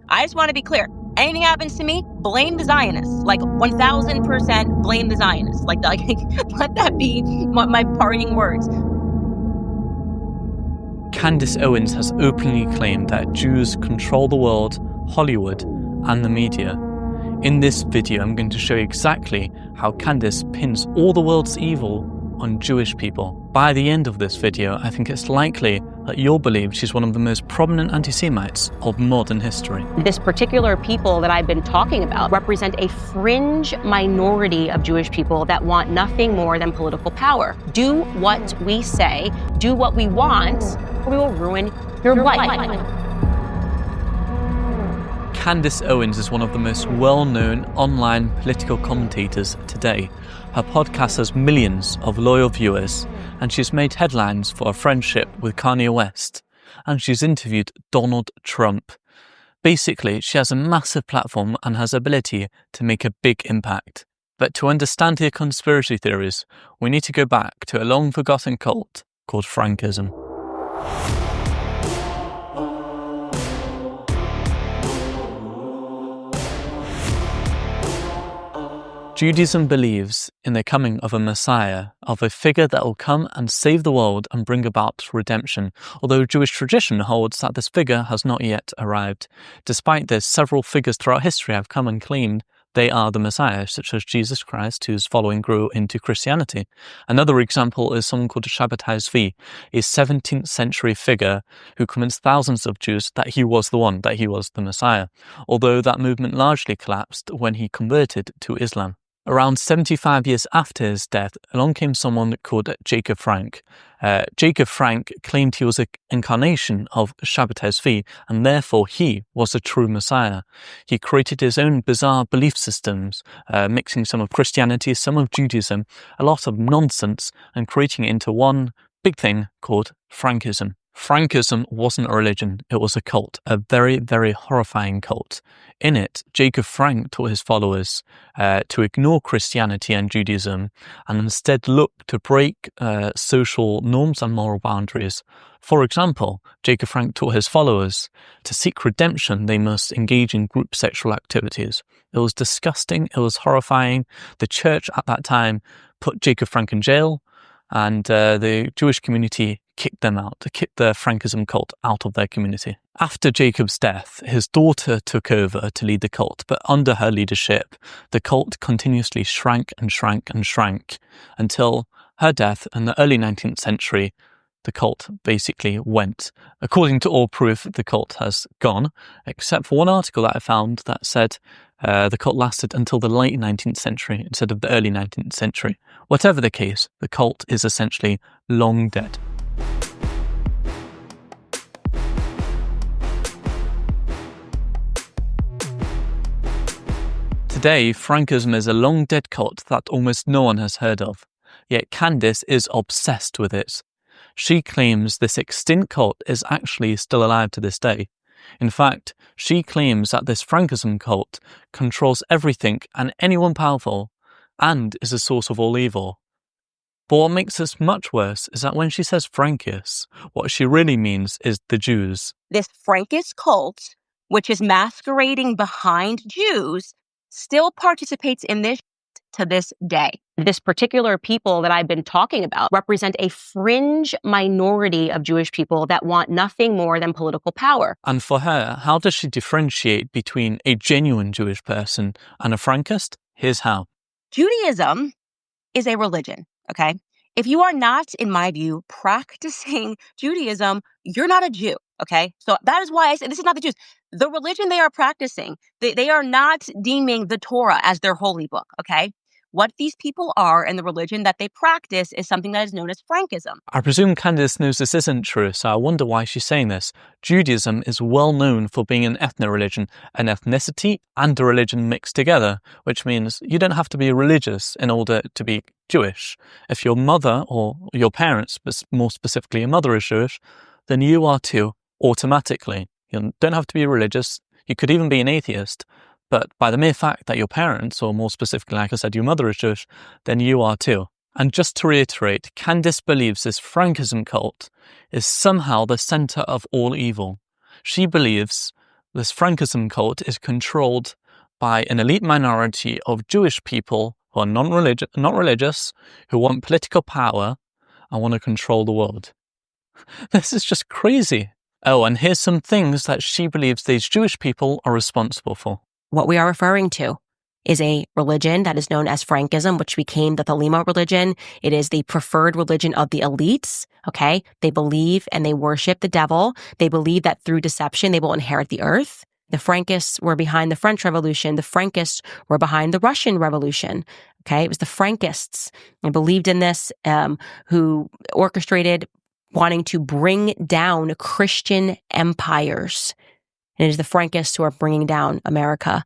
I just want to be clear. Anything happens to me, blame the Zionists. Like 1,000% blame the Zionists. Like let that be my parting words. Candace Owens has openly claimed that Jews control the world, Hollywood, and the media. In this video, I'm going to show you exactly how Candace pins all the world's evil on Jewish people. By the end of this video, I think it's likely that you'll believe she's one of the most prominent anti-Semites of modern history. This particular people that I've been talking about represent a fringe minority of Jewish people that want nothing more than political power. Do what we say, do what we want, or we will ruin your life. Candace Owens is one of the most well-known online political commentators today. Her podcast has millions of loyal viewers, and she's made headlines for her friendship with Kanye West, and she's interviewed Donald Trump. Basically, she has a massive platform and has the ability to make a big impact. But to understand her conspiracy theories, we need to go back to a long-forgotten cult called Frankism. Judaism believes in the coming of a Messiah, of a figure that will come and save the world and bring about redemption, although Jewish tradition holds that this figure has not yet arrived. Despite this, several figures throughout history have come and claimed they are the Messiah, such as Jesus Christ, whose following grew into Christianity. Another example is someone called Shabbatai Zvi, a 17th century figure who convinced thousands of Jews that he was the one, that he was the Messiah, although that movement largely collapsed when he converted to Islam. Around 75 years after his death, along came someone called Jacob Frank. Jacob Frank claimed he was an incarnation of Shabbatai Zvi, and therefore he was a true Messiah. He created his own bizarre belief systems, mixing some of Christianity, some of Judaism, a lot of nonsense, and creating it into one big thing called Frankism. Frankism wasn't a religion, it was a cult, a very, very horrifying cult. In it, Jacob Frank taught his followers to ignore Christianity and Judaism and instead look to break social norms and moral boundaries. For example, Jacob Frank taught his followers to seek redemption, they must engage in group sexual activities. It was disgusting, it was horrifying. The church at that time put Jacob Frank in jail, and the Jewish community kicked them out, to kick the Frankism cult out of their community. After Jacob's death, his daughter took over to lead the cult, but under her leadership, the cult continuously shrank and shrank and shrank until her death in the early 19th century. The cult basically went. According to all proof, the cult has gone, except for one article that I found that said the cult lasted until the late 19th century instead of the early 19th century. Whatever the case, the cult is essentially long dead. Today, Frankism is a long-dead cult that almost no one has heard of, yet Candace is obsessed with it. She claims this extinct cult is actually still alive to this day. In fact, she claims that this Frankism cult controls everything and anyone powerful, and is the source of all evil. But what makes this much worse is that when she says Frankists, what she really means is the Jews. This Frankist cult, which is masquerading behind Jews, still participates in this to this day. This particular people that I've been talking about represent a fringe minority of Jewish people that want nothing more than political power. And for her, how does she differentiate between a genuine Jewish person and a Frankist? Here's how. Judaism is a religion, okay? If you are not, in my view, practicing Judaism, you're not a Jew, okay? So that is why I say this is not the Jews. The religion they are practicing, they are not deeming the Torah as their holy book, okay? What these people are and the religion that they practice is something that is known as Frankism. I presume Candace knows this isn't true, so I wonder why she's saying this. Judaism is well known for being an ethno-religion, an ethnicity and a religion mixed together, which means you don't have to be religious in order to be Jewish. If your mother or your parents, but more specifically your mother, is Jewish, then you are too, automatically. You don't have to be religious. You could even be an atheist. But by the mere fact that your parents, or more specifically, like I said, your mother is Jewish, then you are too. And just to reiterate, Candace believes this Frankism cult is somehow the center of all evil. She believes this Frankism cult is controlled by an elite minority of Jewish people who are not religious, who want political power and want to control the world. This is just crazy. Oh, and here's some things that she believes these Jewish people are responsible for. What we are referring to is a religion that is known as Frankism, which became the Thelema religion. It is the preferred religion of the elites, okay? They believe and they worship the devil. They believe that through deception, they will inherit the earth. The Frankists were behind the French Revolution. The Frankists were behind the Russian Revolution, okay? It was the Frankists and believed in this, who orchestrated wanting to bring down Christian empires. And it is the Frankists who are bringing down America.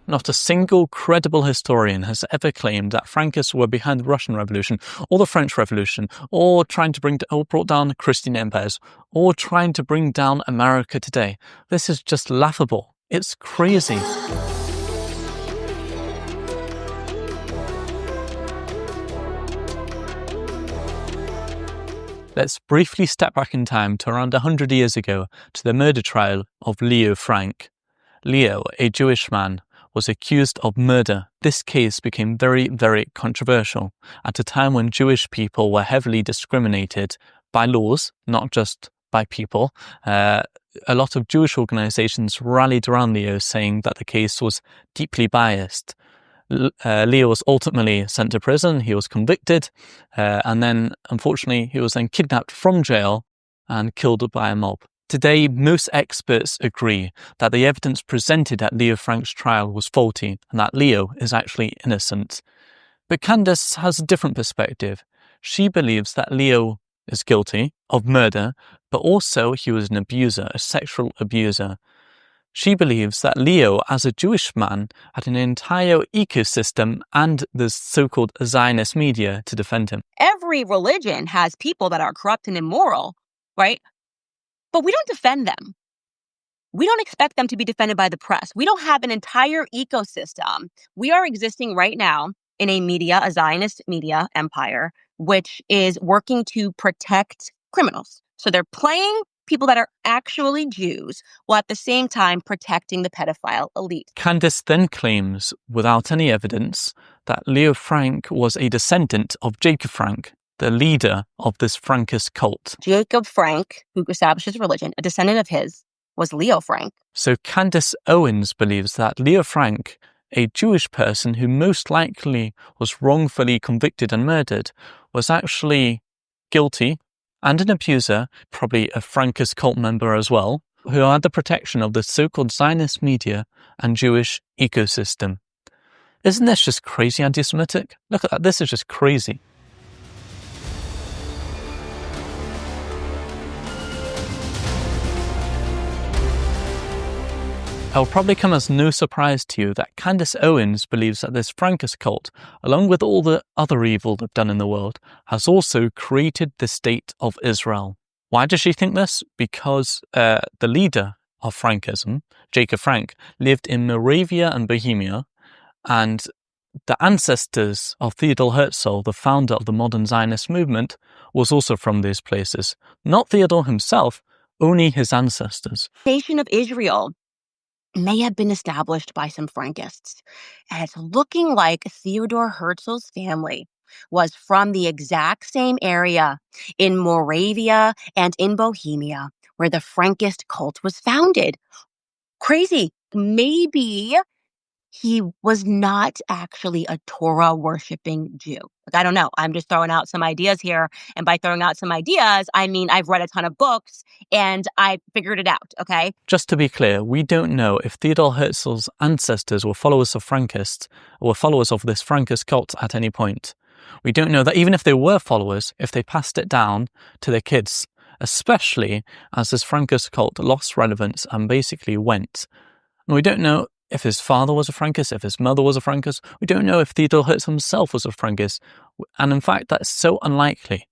Not a single credible historian has ever claimed that Frankists were behind the Russian Revolution or the French Revolution, or brought down Christian empires, or trying to bring down America today. This is just laughable. It's crazy. Let's briefly step back in time to around 100 years ago to the murder trial of Leo Frank. Leo, a Jewish man, was accused of murder. This case became very, very controversial at a time when Jewish people were heavily discriminated by laws, not just by people. A lot of Jewish organizations rallied around Leo, saying that the case was deeply biased. Leo was ultimately sent to prison. He was convicted, and then, unfortunately, he was then kidnapped from jail and killed by a mob. Today, most experts agree that the evidence presented at Leo Frank's trial was faulty and that Leo is actually innocent. But Candace has a different perspective. She believes that Leo is guilty of murder, but also he was an abuser, a sexual abuser. She believes that Leo, as a Jewish man, had an entire ecosystem and the so-called Zionist media to defend him. Every religion has people that are corrupt and immoral, right? But we don't defend them. We don't expect them to be defended by the press. We don't have an entire ecosystem. We are existing right now in a Zionist media empire, which is working to protect criminals. So they're playing people that are actually Jews, while at the same time protecting the pedophile elite. Candace then claims, without any evidence, that Leo Frank was a descendant of Jacob Frank, the leader of this Frankist cult. Jacob Frank, who established his religion, a descendant of his, was Leo Frank. So Candace Owens believes that Leo Frank, a Jewish person who most likely was wrongfully convicted and murdered, was actually guilty and an abuser, probably a Frankist cult member as well, who had the protection of the so-called Zionist media and Jewish ecosystem. Isn't this just crazy anti-Semitic? Look at that, this is just crazy. It'll probably come as no surprise to you that Candace Owens believes that this Frankist cult, along with all the other evil they've done in the world, has also created the state of Israel. Why does she think this? Because the leader of Frankism, Jacob Frank, lived in Moravia and Bohemia, and the ancestors of Theodor Herzl, the founder of the modern Zionist movement, was also from these places. Not Theodor himself, only his ancestors. Nation of Israel may have been established by some Frankists. And it's looking like Theodor Herzl's family was from the exact same area in Moravia and in Bohemia where the Frankist cult was founded. Crazy. Maybe he was not actually a Torah-worshipping Jew. I don't know. I'm just throwing out some ideas here. And by throwing out some ideas, I mean I've read a ton of books and I figured it out, okay? Just to be clear, we don't know if Theodor Herzl's ancestors were followers of Frankists or were followers of this Frankist cult at any point. We don't know that even if they were followers, if they passed it down to their kids, especially as this Frankist cult lost relevance and basically went. And we don't know if his father was a Frankist, if his mother was a Frankist. We don't know if Theodor Herzl himself was a Frankist. And in fact, that's so unlikely.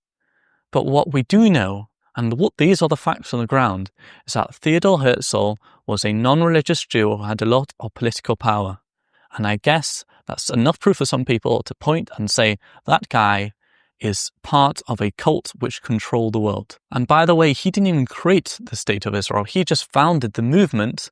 But what we do know, and what these are the facts on the ground, is that Theodor Herzl was a non-religious Jew who had a lot of political power. And I guess that's enough proof for some people to point and say, that guy is part of a cult which controlled the world. And by the way, he didn't even create the state of Israel. He just founded the movement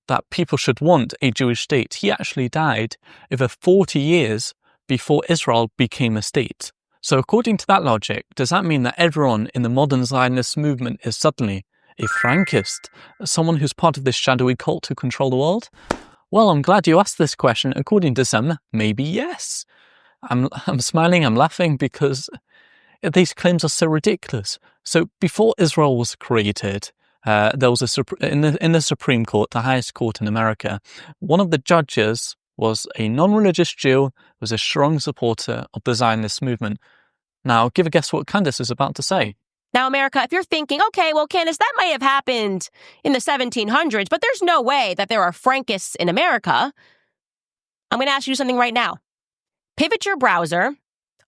that people should want a Jewish state. He actually died over 40 years before Israel became a state. So according to that logic, does that mean that everyone in the modern Zionist movement is suddenly a Frankist, someone who's part of this shadowy cult to control the world? Well, I'm glad you asked this question. According to some, maybe yes. I'm smiling, I'm laughing because these claims are so ridiculous. So before Israel was created, there was in the Supreme Court, the highest court in America, one of the judges was a non-religious Jew who was a strong supporter of the Zionist movement. Now, give a guess what Candace is about to say. Now, America, if you're thinking, okay, well, Candace, that might have happened in the 1700s, but there's no way that there are Frankists in America. I'm going to ask you something right now. Pivot your browser,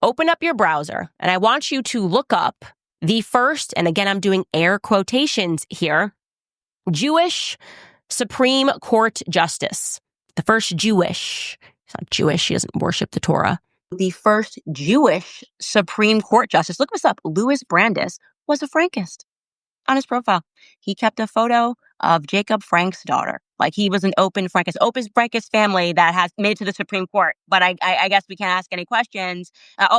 open up your browser, and I want you to look up the first, and again, I'm doing air quotations here, Jewish Supreme Court Justice. The first Jewish. He's not Jewish. He doesn't worship the Torah. The first Jewish Supreme Court Justice. Look this up. Louis Brandeis was a Frankist on his profile. He kept a photo of Jacob Frank's daughter. Like he was an open Frankist family that has made it to the Supreme Court. But I guess we can't ask any questions.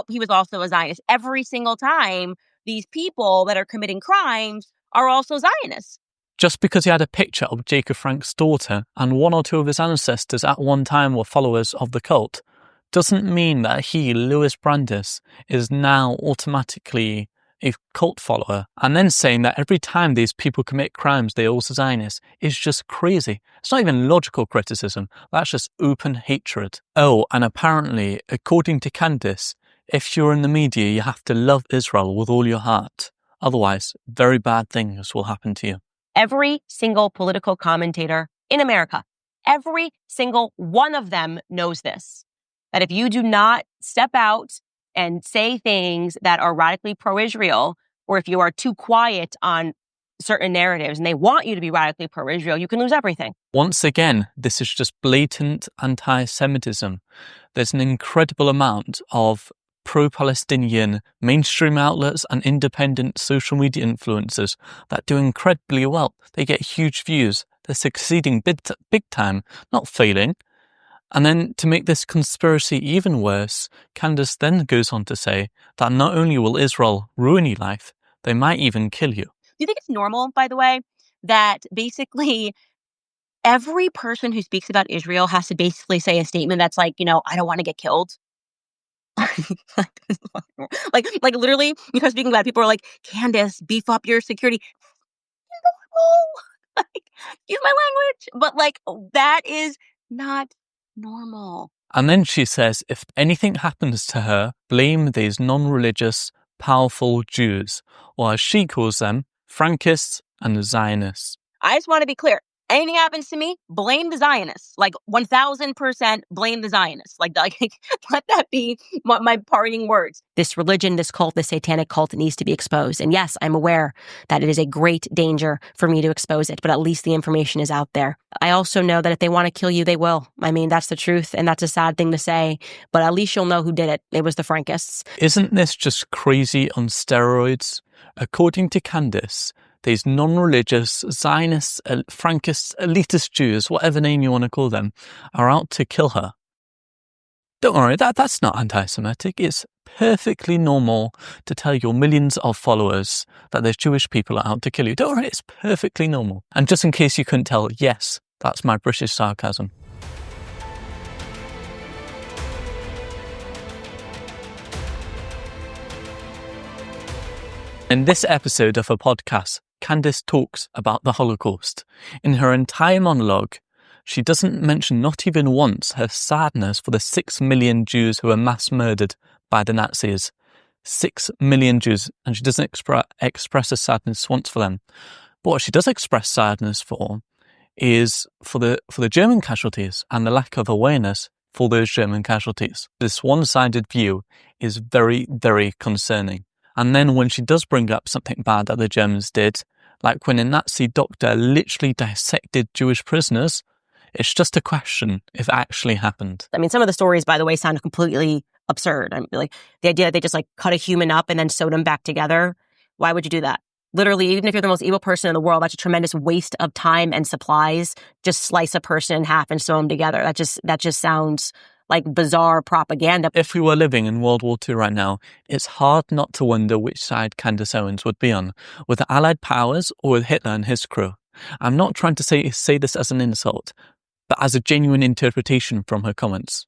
He was also a Zionist. Every single time, these people that are committing crimes are also Zionists. Just because he had a picture of Jacob Frank's daughter and one or two of his ancestors at one time were followers of the cult doesn't mean that he, Louis Brandeis, is now automatically a cult follower. And then saying that every time these people commit crimes, they're also Zionists is just crazy. It's not even logical criticism. That's just open hatred. Oh, and apparently, according to Candace, if you're in the media, you have to love Israel with all your heart. Otherwise, very bad things will happen to you. Every single political commentator in America, every single one of them knows this. That if you do not step out and say things that are radically pro-Israel, or if you are too quiet on certain narratives and they want you to be radically pro-Israel, you can lose everything. Once again, this is just blatant anti-Semitism. There's an incredible amount of pro-Palestinian mainstream outlets and independent social media influencers that do incredibly well. They get huge views. They're succeeding big time, not failing. And then to make this conspiracy even worse, Candace then goes on to say that not only will Israel ruin your life, they might even kill you. Do you think it's normal, by the way, that basically every person who speaks about Israel has to basically say a statement that's like, I don't want to get killed? like literally, because speaking about it, people are like, Candace, beef up your security. Use my language. But that is not normal. And then she says, if anything happens to her, blame these non-religious, powerful Jews, or as she calls them, Frankists and Zionists. I just want to be clear. Anything happens to me, blame the Zionists. 1,000% blame the Zionists. Let that be my parting words. This religion, this cult, this satanic cult needs to be exposed. And yes, I'm aware that it is a great danger for me to expose it, but at least the information is out there. I also know that if they want to kill you, they will. I mean, that's the truth, and that's a sad thing to say, but at least you'll know who did it. It was the Frankists. Isn't this just crazy on steroids? According to Candace, these non-religious, Zionists, Frankists, elitist Jews, whatever name you want to call them, are out to kill her. Don't worry, that's not anti-Semitic. It's perfectly normal to tell your millions of followers that there's Jewish people out to kill you. Don't worry, it's perfectly normal. And just in case you couldn't tell, yes, that's my British sarcasm. In this episode of her podcast, Candace talks about the Holocaust. In her entire monologue, she doesn't mention not even once her sadness for the 6 million Jews who were mass murdered by the Nazis. 6 million Jews, and she doesn't express a sadness once for them. But what she does express sadness for is for the German casualties and the lack of awareness for those German casualties. This one-sided view is very, very concerning. And then when she does bring up something bad that the Germans did, like when a Nazi doctor literally dissected Jewish prisoners, it's just a question if it actually happened. I mean, some of the stories, by the way, sound completely absurd. I'm like, the idea that they just like cut a human up and then sewed them back together. Why would you do that? Literally, even if you're the most evil person in the world, that's a tremendous waste of time and supplies. Just slice a person in half and sew them together. That just sounds like bizarre propaganda. If we were living in World War II right now, it's hard not to wonder which side Candace Owens would be on, with the Allied powers or with Hitler and his crew. I'm not trying to say this as an insult, but as a genuine interpretation from her comments.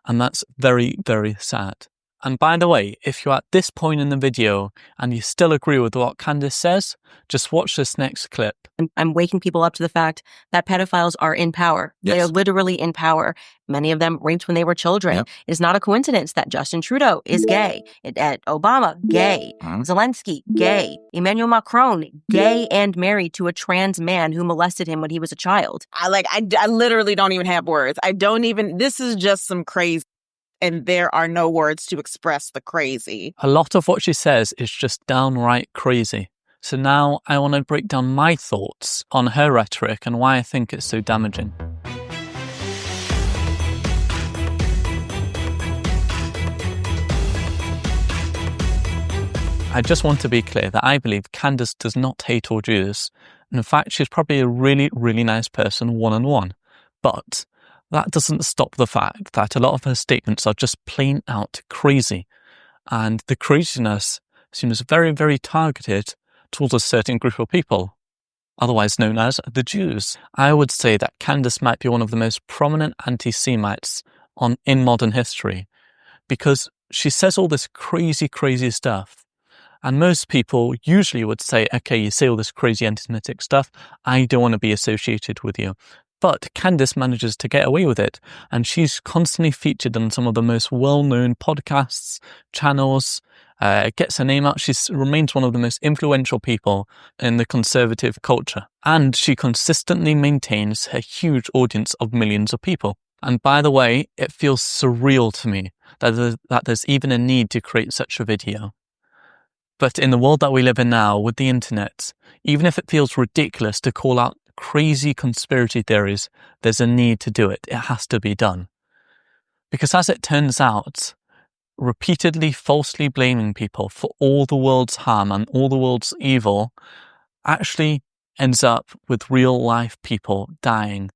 And that's very, very sad. And by the way, if you're at this point in the video and you still agree with what Candace says, just watch this next clip. I'm waking people up to the fact that pedophiles are in power. Yes. They are literally in power. Many of them raped when they were children. Yep. It's not a coincidence that Justin Trudeau is gay. Obama, gay. Zelensky, gay. Emmanuel Macron, gay and married to a trans man who molested him when he was a child. I literally don't even have words. This is just some crazy. And there are no words to express the crazy. A lot of what she says is just downright crazy. So now I want to break down my thoughts on her rhetoric and why I think it's so damaging. I just want to be clear that I believe Candace does not hate all Jews. In fact, she's probably a really, really nice person one-on-one. But that doesn't stop the fact that a lot of her statements are just plain out crazy. And the craziness seems very, very targeted towards a certain group of people, otherwise known as the Jews. I would say that Candace might be one of the most prominent anti-Semites in modern history, because she says all this crazy, crazy stuff. And most people usually would say, okay, you say all this crazy anti-Semitic stuff, I don't want to be associated with you. But Candace manages to get away with it, and she's constantly featured on some of the most well-known podcasts, channels, gets her name out. She remains one of the most influential people in the conservative culture. And she consistently maintains a huge audience of millions of people. And by the way, it feels surreal to me that there's even a need to create such a video. But in the world that we live in now, with the internet, even if it feels ridiculous to call out crazy conspiracy theories, there's a need to do it. It has to be done. Because as it turns out, repeatedly falsely blaming people for all the world's harm and all the world's evil actually ends up with real life people dying